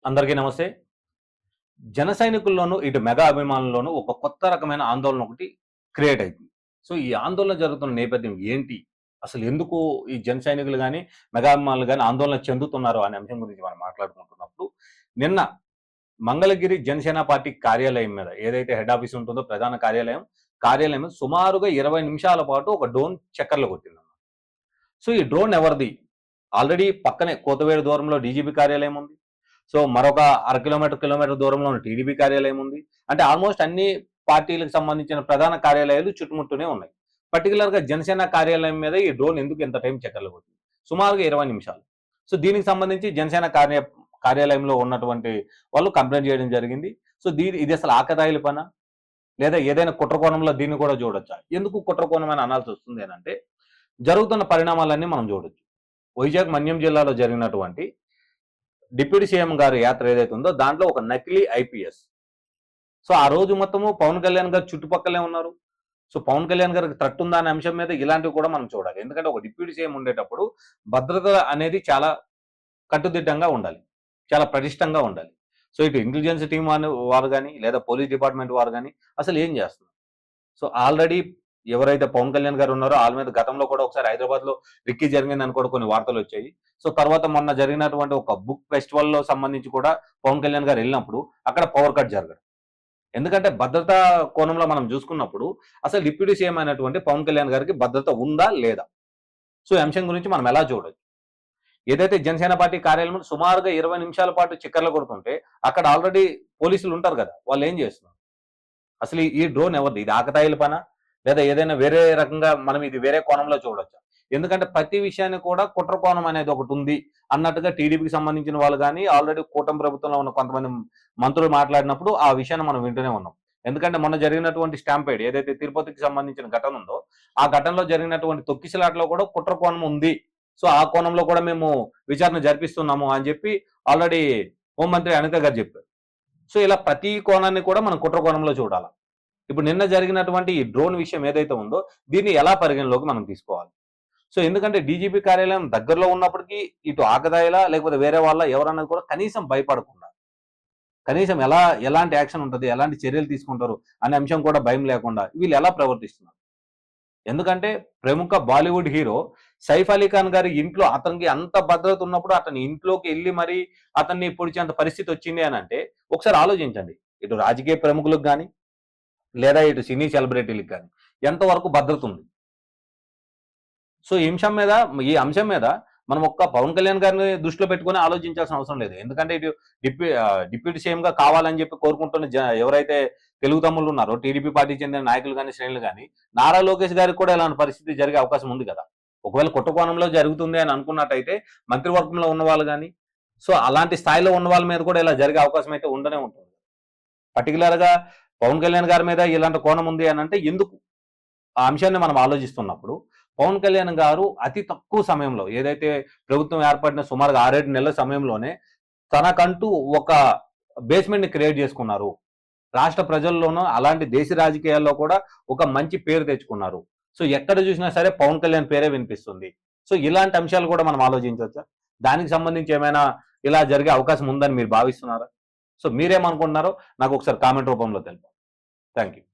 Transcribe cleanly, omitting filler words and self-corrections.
అందరికీ నమస్తే. జన సైనికుల్లోనూ, ఇటు మెగా అభిమానుల్లోనూ ఒక కొత్త రకమైన ఆందోళన ఒకటి క్రియేట్ అయితుంది. సో, ఈ ఆందోళన జరుగుతున్న నేపథ్యం ఏంటి? అసలు ఎందుకు ఈ జన సైనికులు గాని, మెగా అభిమానులు గాని ఆందోళన చెందుతున్నారు అనే అంశం గురించి మనం మాట్లాడుకుంటున్నప్పుడు, నిన్న మంగళగిరి జనసేన పార్టీ కార్యాలయం మీద ఏదైతే హెడ్ ఆఫీస్ ఉంటుందో ప్రధాన కార్యాలయం మీద సుమారుగా 20 నిమిషాల పాటు ఒక డ్రోన్ చక్కర్లు కొట్టిందన్నమాట. సో, ఈ డ్రోన్ ఎవరిది? ఆల్రెడీ పక్కనే కోతవేడు దూరంలో డీజీపీ కార్యాలయం ఉంది. సో, మరొక కిలోమీటర్ దూరంలో ఉన్న టీడీపీ కార్యాలయం ఉంది. అంటే ఆల్మోస్ట్ అన్ని పార్టీలకు సంబంధించిన ప్రధాన కార్యాలయాలు చుట్టుముట్టూనే ఉన్నాయి. పర్టిక్యులర్‌గా జనసేన కార్యాలయం మీద ఈ డ్రోన్ ఎందుకు ఇంత టైం చక్కర్లు కొట్టింది? సుమారుగా 20 నిమిషాలు. సో, దీనికి సంబంధించి జనసేన కార్యాలయంలో ఉన్నటువంటి వాళ్ళు కంప్లెయింట్ చేయడం జరిగింది. సో, ఇది అసలు ఆకతాయిల పనా? లేదా ఏదైనా కుట్ర కోణంలో దీన్ని కూడా చూడొచ్చా? ఎందుకు కుట్ర కోణం అని అనాల్సొస్తుంది అనంటే, జరుగుతున్న పరిణామాలన్నీ మనం చూడొచ్చు. వైజాగ్, మన్యం జిల్లాలో జరిగినటువంటి డిప్యూటీ సీఎం గారి యాత్ర ఏదైతే ఉందో దాంట్లో ఒక నకిలీ ఐపీఎస్. సో, ఆ రోజు మొత్తము పవన్ కళ్యాణ్ గారు చుట్టుపక్కలే ఉన్నారు. సో, పవన్ కళ్యాణ్ గారికి థ్రెట్ ఉందా అనే అంశం మీద ఇలాంటివి కూడా మనం చూడాలి. ఎందుకంటే ఒక డిప్యూటీ సీఎం ఉండేటప్పుడు భద్రత అనేది చాలా కట్టుదిట్టంగా ఉండాలి. చాలా పటిష్టంగా ఉండాలి. సో, ఇటు ఇంటెలిజెన్స్ టీమ్ వారు గాని, లేదా పోలీస్ డిపార్ట్మెంట్ వారు గాని అసలు ఏం చేస్తున్నారు? సో, ఆల్రెడీ ఎవరైతే పవన్ కళ్యాణ్ గారు ఉన్నారో ఆళ్ళ మీద గతంలో కూడా ఒకసారి హైదరాబాద్‌లో రిక్కీ జరిగిందని కూడా కొన్ని వార్తలొచ్చాయి. సో, తర్వాత మొన్న జరిగినటువంటి ఒక బుక్ ఫెస్టివల్‌లో సంబంధించి కూడా పవన్ కళ్యాణ్ గారు ఎళ్ళినప్పుడు అక్కడ పవర్ కట్ జరగడం. ఎందుకంటే భద్రతా కోణంలో మనం చూసుకున్నప్పుడు అసలు డిప్యూటీ సీఎం అయినటువంటి పవన్ కళ్యాణ్ గారికి భద్రత ఉందా? లేదా? సో, ఈ అంశం గురించి మనం ఎలా చూడొచ్చు? ఏదైతే జనసేన పార్టీ కార్యాలయంలో సుమారుగా 20 నిమిషాల పాటు చక్కర్లు కొడుతుంటే అక్కడ ఆల్రెడీ పోలీసులు ఉంటారు గదా! వాళ్ళేం చేస్తున్నారు? అసలు ఈ డ్రోన్ ఎవరిది? ఇది ఆకతాయిల పనా? లేదా ఏదైనా వేరే రకంగా మనం ఇది వేరే కోణంలో చూడొచ్చా? ఎందుకంటే ప్రతి విషయాన్ని కూడా కుట్ర కోణం అనేది ఒకటుంది అన్నట్టుగా టీడీపీకి సంబంధించిన వాళ్ళు గాని, ఆల్రెడీ కూటమి ప్రభుత్వంలో ఉన్న కొంతమంది మంత్రులు మాట్లాడినప్పుడు ఆ విషయాన్ని మనం వింటూనే ఉన్నాం. ఎందుకంటే మొన్న జరిగినటువంటి స్టాంపేడ్ ఏదైతే తిరుపతికి సంబంధించిన ఘటన ఉందో, ఆ ఘటనలో జరిగినటువంటి తొక్కిసలాటలో కూడా కుట్ర కోణం ఉంది. సో, ఆ కోణంలో కూడా మేము విచారణ జరిపిస్తున్నాము అని చెప్పి ఆల్రెడీ హోంమంత్రి అనిత గారు చెప్పారు. సో, ఇలా ప్రతి కోణాన్ని కూడా మనం కుట్ర కోణంలో చూడాల. ఇప్పుడు నిన్న జరిగినటువంటి ఈ డ్రోన్ విషయం ఏదైతే ఉందో దీన్ని ఎలా పరిగణలోకి మనం తీసుకోవాలి? సో, ఎందుకంటే డీజీపీ కార్యాలయం దగ్గరలో ఉన్నప్పటికీ ఇటు ఆకతాయిలా లేకపోతే వేరే వాళ్ళ ఎవరన్నది కూడా కనీసం భయపడకుండా, కనీసం ఎలాంటి యాక్షన్ ఉంటది? ఎలాంటి చర్యలు తీసుకుంటారు? అనే అంశం కూడా భయం లేకుండా వీళ్ళు ఎలా ప్రవర్తిస్తున్నారు? ఎందుకంటే ప్రముఖ బాలీవుడ్ హీరో సైఫ్ అలీ ఖాన్ గారి ఇంట్లో అతనికి అంత భద్రత ఉన్నప్పుడు అతని ఇంట్లోకి ఎళ్లి మరి అతన్ని పొడిచేంత పరిస్థితి వచ్చింది అనంటే ఒకసారి ఆలోచించండి. ఇటు రాజకీయ ప్రముఖులకు గాని, లేదా ఇటు సినీ సెలబ్రిటీలకు గాని ఎంతవరకు భద్రత ఉంది? సో, ఈ అంశం మీద మనం ఒక్క పవన్ కళ్యాణ్ గారిని దృష్టిలో పెట్టుకొని ఆలోచించాల్సిన అవసరం లేదు. ఎందుకంటే ఇటు డిప్యూటీ సీఎంగా కావాలని చెప్పి కోరుకుంటున్న ఎవరైతే తెలుగు తమ్ముళ్ళు ఉన్నారో టీడీపీ పార్టీకి చెందిన నాయకులు గాని, శ్రేణులు గాని నారా లోకేష్ గారికి కూడా ఇలాంటి పరిస్థితి జరిగే అవకాశం ఉంది కదా! ఒకవేళ కుట్రకోణంలో జరుగుతుంది అని అనుకున్నట్టయితే మంత్రివర్గంలో ఉన్నవాళ్ళు గాని, సో, అలాంటి స్థాయిలో ఉన్న వాళ్ళ మీద కూడా ఇలా జరిగే అవకాశం అయితే ఉండనే ఉంటుంది. పర్టిక్యులర్‌గా పవన్ కళ్యాణ్ గారి మీద ఇలాంటి కోణం ఉంది అనంటే ఎందుకు? ఆ అంశాన్ని మనం ఆలోచిస్తున్నప్పుడు పవన్ కళ్యాణ్ గారు అతి తక్కువ సమయంలో ఏదైతే ప్రభుత్వం ఏర్పడిన సుమారుగా 6, 7 నెలల సమయంలోనే తనకంటూ ఒక బేస్‌మెంట్‌ని క్రియేట్ చేసుకున్నారు. రాష్ట్ర ప్రజల్లోనూ అలాంటి దేశ రాజకీయాల్లో కూడా ఒక మంచి పేరు తెచ్చుకున్నారు. సో, ఎక్కడ చూసినా సరే పవన్ కళ్యాణ్ పేరే వినిపిస్తుంది. సో, ఇలాంటి అంశాలు కూడా మనం ఆలోచించొచ్చా? దానికి సంబంధించి ఏమైనా ఇలా జరిగే అవకాశం ఉందని మీరు భావిస్తున్నారా? సో, మీరేమనుకుంటున్నారో నాకు ఒకసారి కామెంట్ రూపంలో తెలపండి. Thank you.